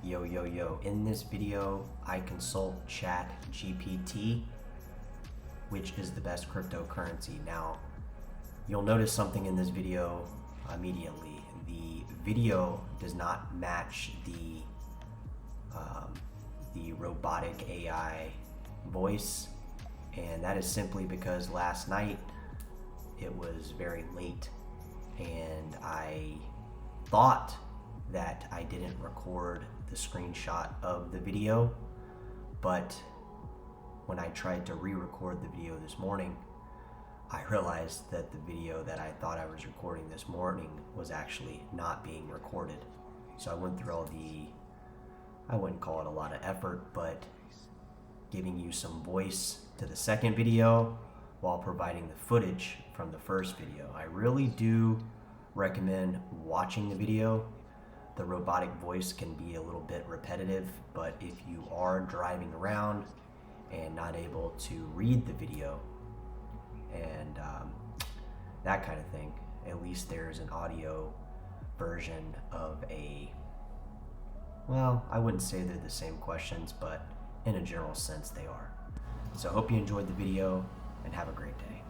Yo. In this video, I consult ChatGPT, which is the best cryptocurrency. Now, you'll notice something in this video immediately. The video does not match the robotic AI voice, and that is simply because last night it was very late and I thought that I didn't record the screenshot of the video, but when I tried to re-record the video this morning, I realized that the video that I thought I was recording this morning was actually not being recorded. So I went through all I wouldn't call it a lot of effort, but giving you some voice to the second video while providing the footage from the first video. I really do recommend watching the video. The robotic voice can be a little bit repetitive, but if you are driving around and not able to read the video and that kind of thing, at least there's an audio version of I wouldn't say they're the same questions, but in a general sense they are. So I hope you enjoyed the video and have a great day.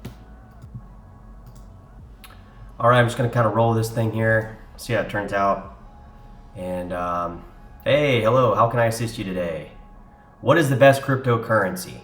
All right, I'm just gonna kind of roll this thing here, see how it turns out. And hey, hello, how can I assist you today? What is the best cryptocurrency?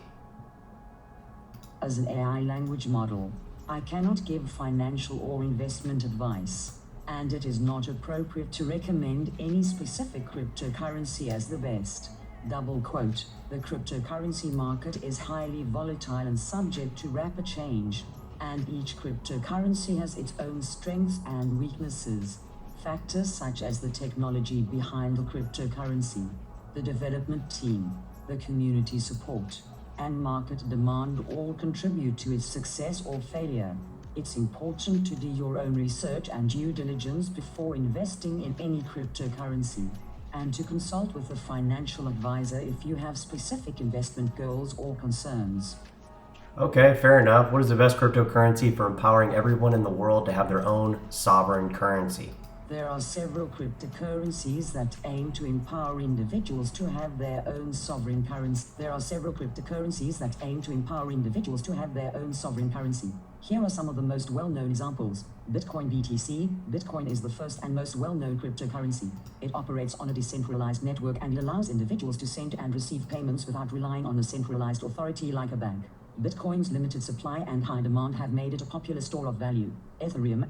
As an AI language model, I cannot give financial or investment advice, and it is not appropriate to recommend any specific cryptocurrency as the best. Double quote, the cryptocurrency market is highly volatile and subject to rapid change, and each cryptocurrency has its own strengths and weaknesses. Factors such as the technology behind the cryptocurrency, the development team, the community support, and market demand all contribute to its success or failure. It's important to do your own research and due diligence before investing in any cryptocurrency, and to consult with a financial advisor if you have specific investment goals or concerns. Okay, fair enough. What is the best cryptocurrency for empowering everyone in the world to have their own sovereign currency? There are several cryptocurrencies that aim to empower individuals to have their own sovereign currency. Here are some of the most well-known examples. Bitcoin BTC. Bitcoin is the first and most well-known cryptocurrency. It operates on a decentralized network and allows individuals to send and receive payments without relying on a centralized authority like a bank. Bitcoin's limited supply and high demand have made it a popular store of value. Ethereum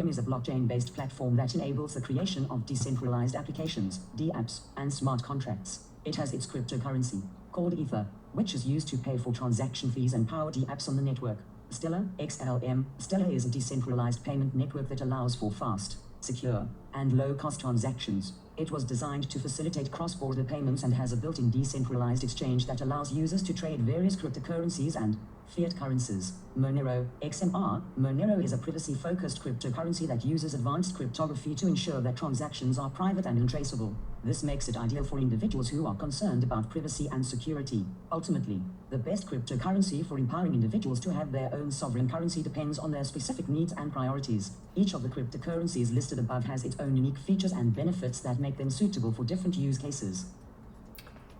is a blockchain-based platform that enables the creation of decentralized applications, dApps, and smart contracts. It has its cryptocurrency, called Ether, which is used to pay for transaction fees and power dApps on the network. Stellar, XLM. Stellar is a decentralized payment network that allows for fast, secure, and low-cost transactions. It was designed to facilitate cross-border payments and has a built-in decentralized exchange that allows users to trade various cryptocurrencies and fiat currencies. Monero, XMR. Monero is a privacy-focused cryptocurrency that uses advanced cryptography to ensure that transactions are private and untraceable. This makes it ideal for individuals who are concerned about privacy and security. Ultimately, the best cryptocurrency for empowering individuals to have their own sovereign currency depends on their specific needs and priorities. Each of the cryptocurrencies listed above has its own unique features and benefits that make them suitable for different use cases.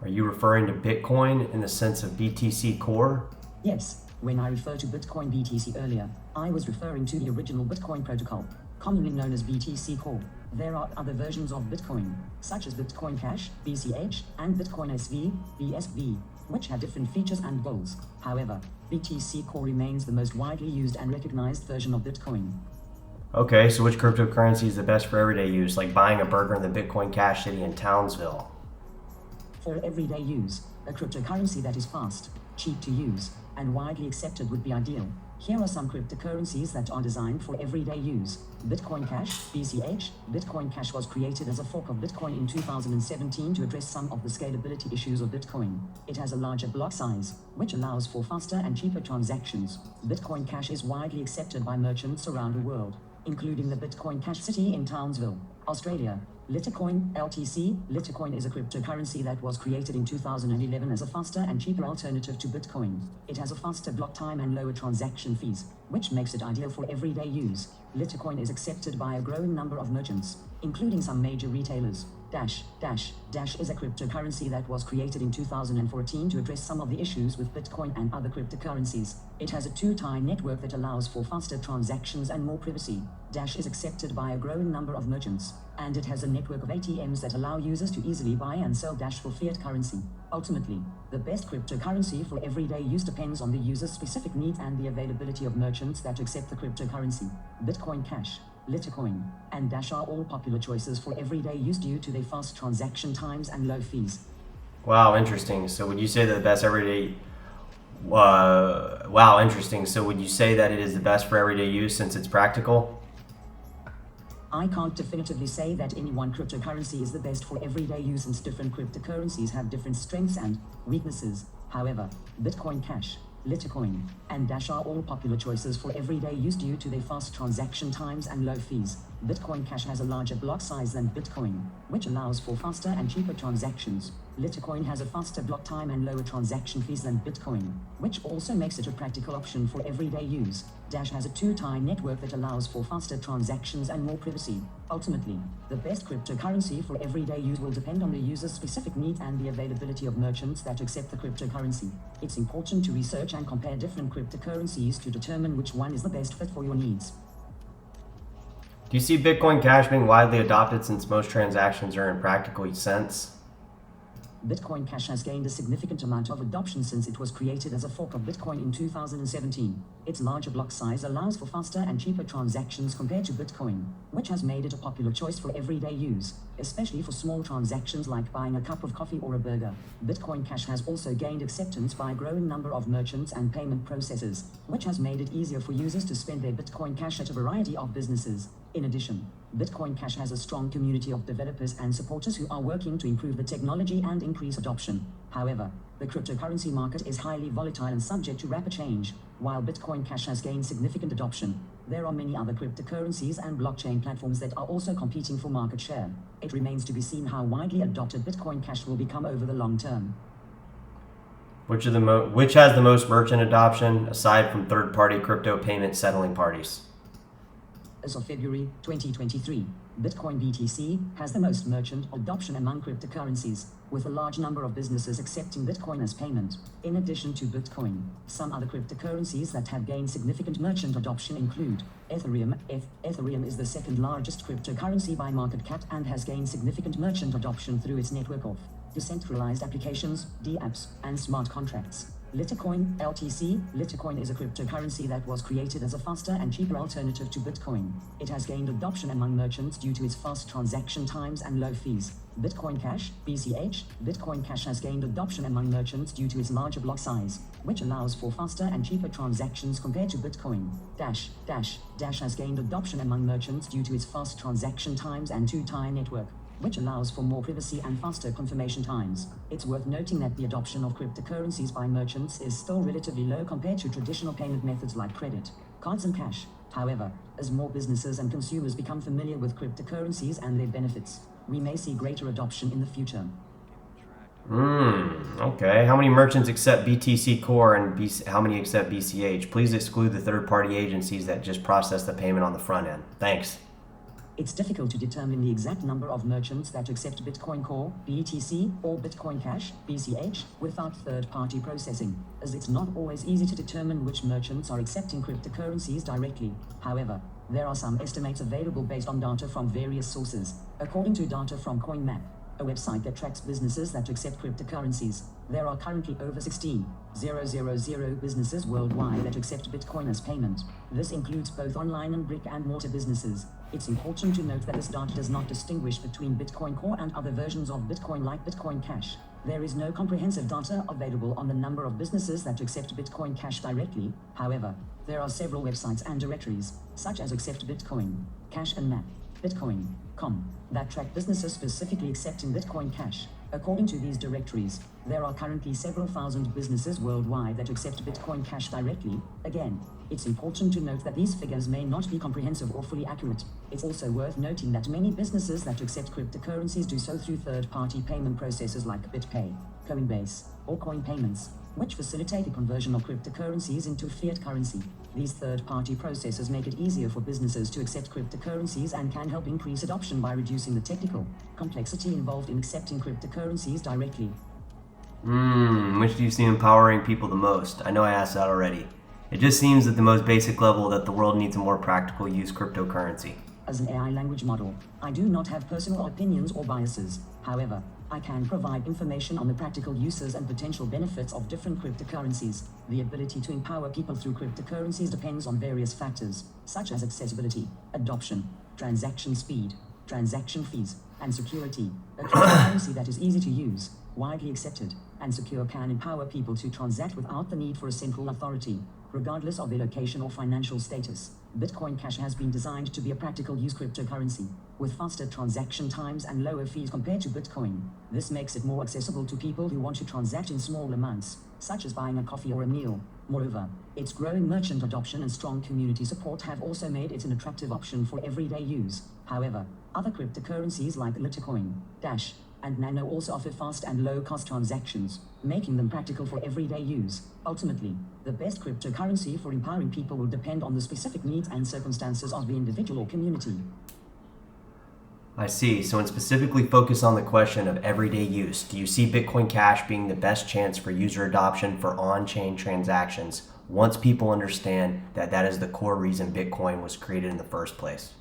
Are you referring to Bitcoin in the sense of BTC Core? Yes, when I referred to Bitcoin BTC earlier, I was referring to the original Bitcoin protocol, commonly known as BTC Core. There are other versions of Bitcoin, such as Bitcoin Cash, BCH, and Bitcoin SV, BSV, which have different features and goals. However, BTC Core remains the most widely used and recognized version of Bitcoin. Okay, so which cryptocurrency is the best for everyday use, like buying a burger in the Bitcoin Cash City in Townsville? For everyday use, a cryptocurrency that is fast, cheap to use, and widely accepted would be ideal. Here are some cryptocurrencies that are designed for everyday use. Bitcoin Cash, BCH. Bitcoin Cash was created as a fork of Bitcoin in 2017 to address some of the scalability issues of Bitcoin. It has a larger block size, which allows for faster and cheaper transactions. Bitcoin Cash is widely accepted by merchants around the world, including the Bitcoin Cash City in Townsville, Australia. Litecoin, LTC. Litecoin is a cryptocurrency that was created in 2011 as a faster and cheaper alternative to Bitcoin. It has a faster block time and lower transaction fees, which makes it ideal for everyday use. Litecoin is accepted by a growing number of merchants, including some major retailers. Dash is a cryptocurrency that was created in 2014 to address some of the issues with Bitcoin and other cryptocurrencies. It has a two-tier network that allows for faster transactions and more privacy. Dash is accepted by a growing number of merchants, and it has a network of ATMs that allow users to easily buy and sell Dash for fiat currency. Ultimately, the best cryptocurrency for everyday use depends on the user's specific needs and the availability of merchants that accept the cryptocurrency. Bitcoin Cash, Litecoin, and Dash are all popular choices for everyday use due to their fast transaction times and low fees. Wow, interesting. So would you say that the best everyday wow, interesting. So would you say that it is the best for everyday use since it's practical? I can't definitively say that any one cryptocurrency is the best for everyday use since different cryptocurrencies have different strengths and weaknesses. However, Bitcoin Cash, Litecoin, and Dash are all popular choices for everyday use due to their fast transaction times and low fees. Bitcoin Cash has a larger block size than Bitcoin, which allows for faster and cheaper transactions. Litecoin has a faster block time and lower transaction fees than Bitcoin, which also makes it a practical option for everyday use. Dash has a two-tier network that allows for faster transactions and more privacy. Ultimately, the best cryptocurrency for everyday use will depend on the user's specific needs and the availability of merchants that accept the cryptocurrency. It's important to research and compare different cryptocurrencies to determine which one is the best fit for your needs. Do you see Bitcoin Cash being widely adopted since most transactions are in practical sense? Bitcoin Cash has gained a significant amount of adoption since it was created as a fork of Bitcoin in 2017. Its larger block size allows for faster and cheaper transactions compared to Bitcoin, which has made it a popular choice for everyday use, especially for small transactions like buying a cup of coffee or a burger. Bitcoin Cash has also gained acceptance by a growing number of merchants and payment processors, which has made it easier for users to spend their Bitcoin Cash at a variety of businesses. In addition, Bitcoin Cash has a strong community of developers and supporters who are working to improve the technology and increase adoption. However, the cryptocurrency market is highly volatile and subject to rapid change. While Bitcoin Cash has gained significant adoption, there are many other cryptocurrencies and blockchain platforms that are also competing for market share. It remains to be seen how widely adopted Bitcoin Cash will become over the long term. Which has the most merchant adoption aside from third-party crypto payment settling parties? As of February 2023, Bitcoin BTC has the most merchant adoption among cryptocurrencies, with a large number of businesses accepting Bitcoin as payment. In addition to Bitcoin, some other cryptocurrencies that have gained significant merchant adoption include Ethereum. Ethereum is the second largest cryptocurrency by market cap and has gained significant merchant adoption through its network of decentralized applications, dApps, and smart contracts. Litecoin, LTC. Litecoin is a cryptocurrency that was created as a faster and cheaper alternative to Bitcoin. It has gained adoption among merchants due to its fast transaction times and low fees. Bitcoin Cash, BCH. Bitcoin Cash has gained adoption among merchants due to its larger block size, which allows for faster and cheaper transactions compared to Bitcoin. Dash has gained adoption among merchants due to its fast transaction times and two-tier network, which allows for more privacy and faster confirmation times. It's worth noting that the adoption of cryptocurrencies by merchants is still relatively low compared to traditional payment methods like credit, cards, and cash. However, as more businesses and consumers become familiar with cryptocurrencies and their benefits, we may see greater adoption in the future. Okay. How many merchants accept BTC Core and how many accept BCH? Please exclude the third-party agencies that just process the payment on the front end. Thanks. It's difficult to determine the exact number of merchants that accept Bitcoin Core, BTC, or Bitcoin Cash, BCH, without third-party processing, as it's not always easy to determine which merchants are accepting cryptocurrencies directly. However, there are some estimates available based on data from various sources. According to data from CoinMap, a website that tracks businesses that accept cryptocurrencies, there are currently over 16,000 businesses worldwide that accept Bitcoin as payment. This includes both online and brick-and-mortar businesses. It's important to note that this data does not distinguish between Bitcoin Core and other versions of Bitcoin like Bitcoin Cash. There is no comprehensive data available on the number of businesses that accept Bitcoin Cash directly. However, there are several websites and directories, such as Accept Bitcoin, Cash and Map, Bitcoin.com, that track businesses specifically accepting Bitcoin Cash. According to these directories, there are currently several thousand businesses worldwide that accept Bitcoin Cash directly. Again, it's important to note that these figures may not be comprehensive or fully accurate. It's also worth noting that many businesses that accept cryptocurrencies do so through third-party payment processors like BitPay, Coinbase, or Coin Payments. which facilitate the conversion of cryptocurrencies into fiat currency. These third-party processes make it easier for businesses to accept cryptocurrencies and can help increase adoption by reducing the technical complexity involved in accepting cryptocurrencies directly. Which do you see empowering people the most? I know I asked that already. It just seems at the most basic level that the world needs a more practical use cryptocurrency. As an AI language model, I do not have personal opinions or biases. However, I can provide information on the practical uses and potential benefits of different cryptocurrencies. The ability to empower people through cryptocurrencies depends on various factors, such as accessibility, adoption, transaction speed, transaction fees, and security. A cryptocurrency that is easy to use, widely accepted, and secure can empower people to transact without the need for a central authority, regardless of their location or financial status. Bitcoin Cash has been designed to be a practical use cryptocurrency, with faster transaction times and lower fees compared to Bitcoin. This makes it more accessible to people who want to transact in small amounts, such as buying a coffee or a meal. Moreover, its growing merchant adoption and strong community support have also made it an attractive option for everyday use. However, other cryptocurrencies like Litecoin, Dash, and Nano also offer fast and low-cost transactions, making them practical for everyday use. Ultimately, the best cryptocurrency for empowering people will depend on the specific needs and circumstances of the individual or community. I see. So, and specifically focus on the question of everyday use, do you see Bitcoin Cash being the best chance for user adoption for on-chain transactions once people understand that that is the core reason Bitcoin was created in the first place?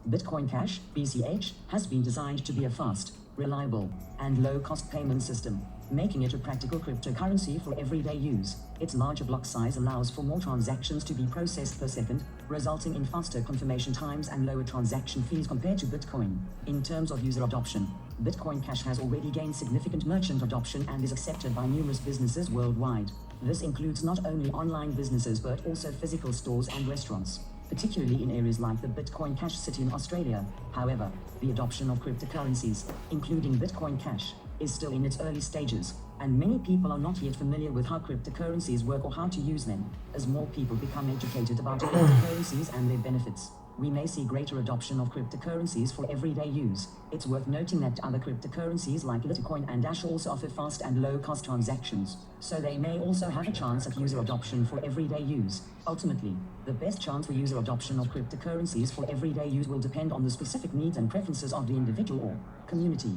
Bitcoin Cash, BCH, has been designed to be a fast, reliable, and low-cost payment system, making it a practical cryptocurrency for everyday use. Its larger block size allows for more transactions to be processed per second, resulting in faster confirmation times and lower transaction fees compared to Bitcoin. In terms of user adoption, Bitcoin Cash has already gained significant merchant adoption and is accepted by numerous businesses worldwide. This includes not only online businesses but also physical stores and restaurants, particularly in areas like the Bitcoin Cash City in Australia. However, the adoption of cryptocurrencies, including Bitcoin Cash, is still in its early stages, and many people are not yet familiar with how cryptocurrencies work or how to use them. As more people become educated about cryptocurrencies and their benefits, we may see greater adoption of cryptocurrencies for everyday use. It's worth noting that other cryptocurrencies like Litecoin and Dash also offer fast and low-cost transactions, so they may also have a chance at user adoption for everyday use. Ultimately, the best chance for user adoption of cryptocurrencies for everyday use will depend on the specific needs and preferences of the individual or community.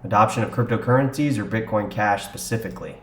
Adoption of cryptocurrencies or Bitcoin Cash specifically?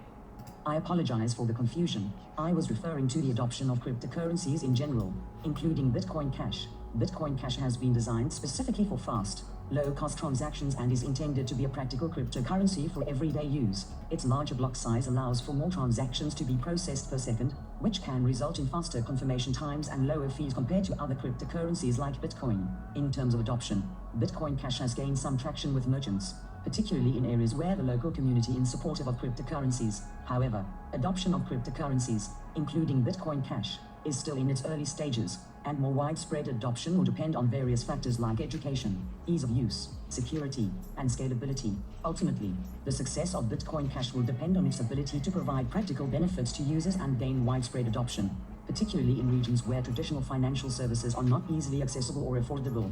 I apologize for the confusion. I was referring to the adoption of cryptocurrencies in general, including Bitcoin Cash. Bitcoin Cash has been designed specifically for fast, low-cost transactions and is intended to be a practical cryptocurrency for everyday use. Its larger block size allows for more transactions to be processed per second, which can result in faster confirmation times and lower fees compared to other cryptocurrencies like Bitcoin. In terms of adoption, Bitcoin Cash has gained some traction with merchants, particularly in areas where the local community is supportive of cryptocurrencies. However, adoption of cryptocurrencies, including Bitcoin Cash, is still in its early stages, and more widespread adoption will depend on various factors like education, ease of use, security, and scalability. Ultimately, the success of Bitcoin Cash will depend on its ability to provide practical benefits to users and gain widespread adoption, particularly in regions where traditional financial services are not easily accessible or affordable.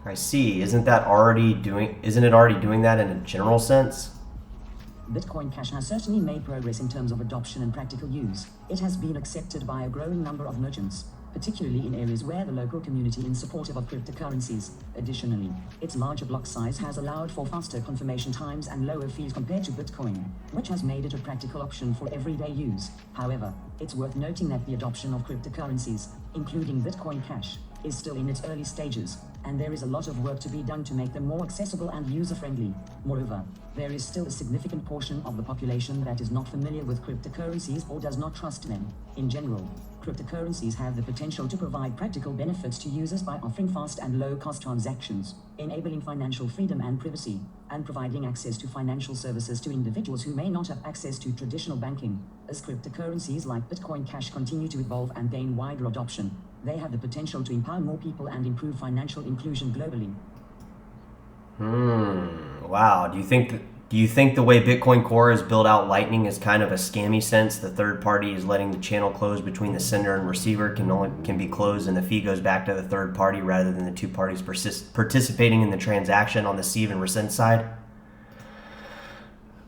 I see. Isn't it already doing that in a general sense? Bitcoin Cash has certainly made progress in terms of adoption and practical use. It has been accepted by a growing number of merchants, particularly in areas where the local community is supportive of cryptocurrencies. Additionally, its larger block size has allowed for faster confirmation times and lower fees compared to Bitcoin, which has made it a practical option for everyday use. However, it's worth noting that the adoption of cryptocurrencies, including Bitcoin Cash, is still in its early stages, and there is a lot of work to be done to make them more accessible and user-friendly. Moreover, there is still a significant portion of the population that is not familiar with cryptocurrencies or does not trust them. In general, cryptocurrencies have the potential to provide practical benefits to users by offering fast and low-cost transactions, enabling financial freedom and privacy, and providing access to financial services to individuals who may not have access to traditional banking. As cryptocurrencies like Bitcoin Cash continue to evolve and gain wider adoption, they have the potential to empower more people and improve financial inclusion globally. Wow. Do you think the way Bitcoin Core is built out Lightning is kind of a scammy sense? The third party is letting the channel close between the sender and receiver can be closed, and the fee goes back to the third party rather than the two parties participating in the transaction on the receive and resend side?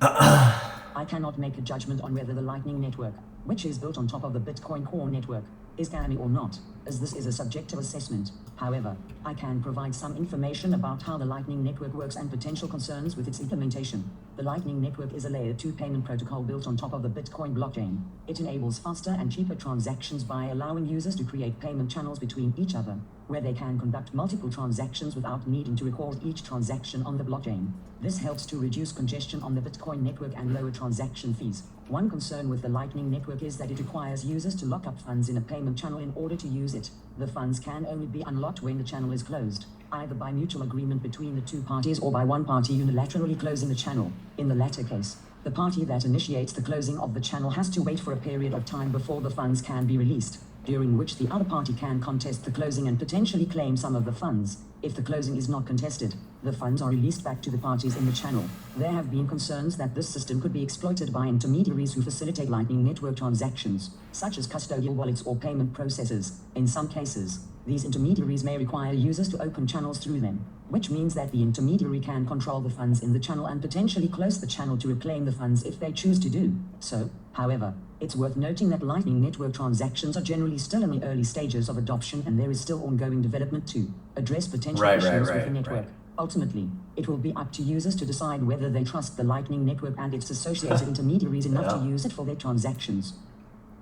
I cannot make a judgment on whether the Lightning Network, which is built on top of the Bitcoin core network, is scammy or not, as this is a subjective assessment. However, I can provide some information about how the Lightning Network works and potential concerns with its implementation. The Lightning Network is a layer 2 payment protocol built on top of the Bitcoin blockchain. It enables faster and cheaper transactions by allowing users to create payment channels between each other, where they can conduct multiple transactions without needing to record each transaction on the blockchain. This helps to reduce congestion on the Bitcoin network and lower transaction fees. One concern with the Lightning Network is that it requires users to lock up funds in a payment channel in order to use it. The funds can only be unlocked when the channel is closed, either by mutual agreement between the two parties or by one party unilaterally closing the channel. In the latter case, the party that initiates the closing of the channel has to wait for a period of time before the funds can be released, during which the other party can contest the closing and potentially claim some of the funds. If the closing is not contested, the funds are released back to the parties in the channel. There have been concerns that this system could be exploited by intermediaries who facilitate Lightning Network transactions, such as custodial wallets or payment processors. In some cases, these intermediaries may require users to open channels through them, which means that the intermediary can control the funds in the channel and potentially close the channel to reclaim the funds if they choose to do so. However, it's worth noting that Lightning Network transactions are generally still in the early stages of adoption, and there is still ongoing development to address potential issues with the network. Ultimately, it will be up to users to decide whether they trust the Lightning Network and its associated intermediaries enough to use it for their transactions.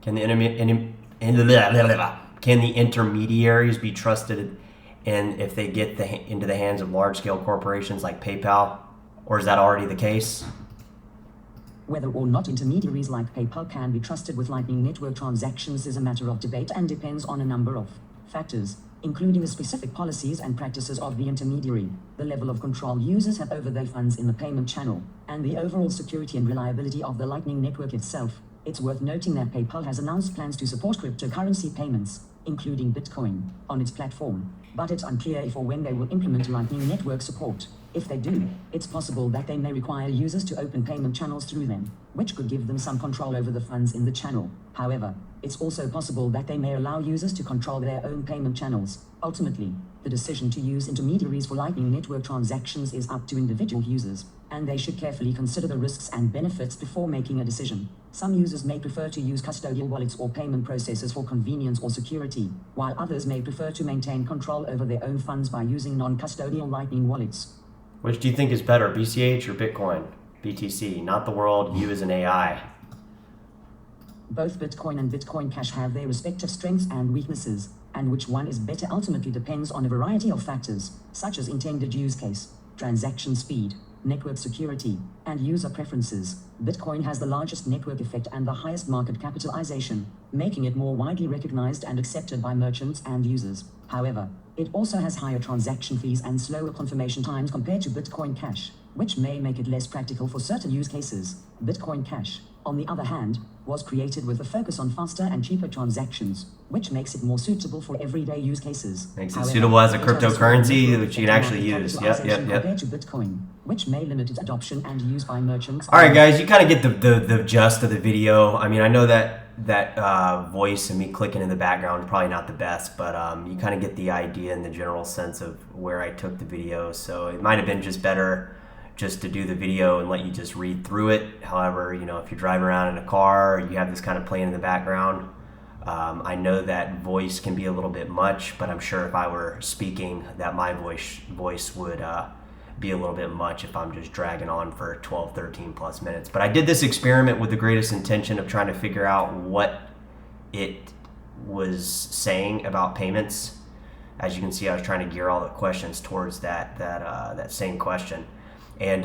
Can the intermediaries be trusted, and if they get into the hands of large-scale corporations like PayPal, or is that already the case? Whether or not intermediaries like PayPal can be trusted with Lightning Network transactions is a matter of debate and depends on a number of factors, including the specific policies and practices of the intermediary, the level of control users have over their funds in the payment channel, and the overall security and reliability of the Lightning Network itself. It's worth noting that PayPal has announced plans to support cryptocurrency payments, including Bitcoin, on its platform, but it's unclear if or when they will implement Lightning Network support. If they do, it's possible that they may require users to open payment channels through them, which could give them some control over the funds in the channel. However, it's also possible that they may allow users to control their own payment channels. Ultimately, the decision to use intermediaries for Lightning Network transactions is up to individual users, and they should carefully consider the risks and benefits before making a decision. Some users may prefer to use custodial wallets or payment processors for convenience or security, while others may prefer to maintain control over their own funds by using non-custodial Lightning wallets. Which do you think is better, BCH or Bitcoin? BTC, not the world, you as an AI. Both Bitcoin and Bitcoin Cash have their respective strengths and weaknesses, and which one is better ultimately depends on a variety of factors, such as intended use case, transaction speed, network security, and user preferences. Bitcoin has the largest network effect and the highest market capitalization, making it more widely recognized and accepted by merchants and users. However, it also has higher transaction fees and slower confirmation times compared to Bitcoin Cash, which may make it less practical for certain use cases. Bitcoin Cash, on the other hand, was created with a focus on faster and cheaper transactions, which makes it more suitable for everyday use cases. Makes it suitable as a cryptocurrency, which you can actually use. Yep. Compared to Bitcoin, which may limit its adoption and use by merchants. All right, guys, you kind of get the gist of the video. I mean, I know that voice and me clicking in the background is probably not the best, but you kind of get the idea and the general sense of where I took the video. So it might have been just better just to do the video and let you just read through it. However, you know, if you're driving around in a car or you have this kind of playing in the background, I know that voice can be a little bit much, but I'm sure if I were speaking that my voice would be a little bit much if I'm just dragging on for 12, 13 plus minutes. But I did this experiment with the greatest intention of trying to figure out what it was saying about payments. As you can see, I was trying to gear all the questions towards that same question. And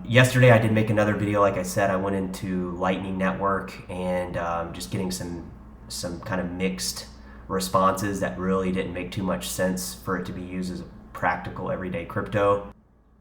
yesterday I did make another video. Like I said, I went into Lightning Network and just getting some kind of mixed responses that really didn't make too much sense for it to be used as a practical everyday crypto.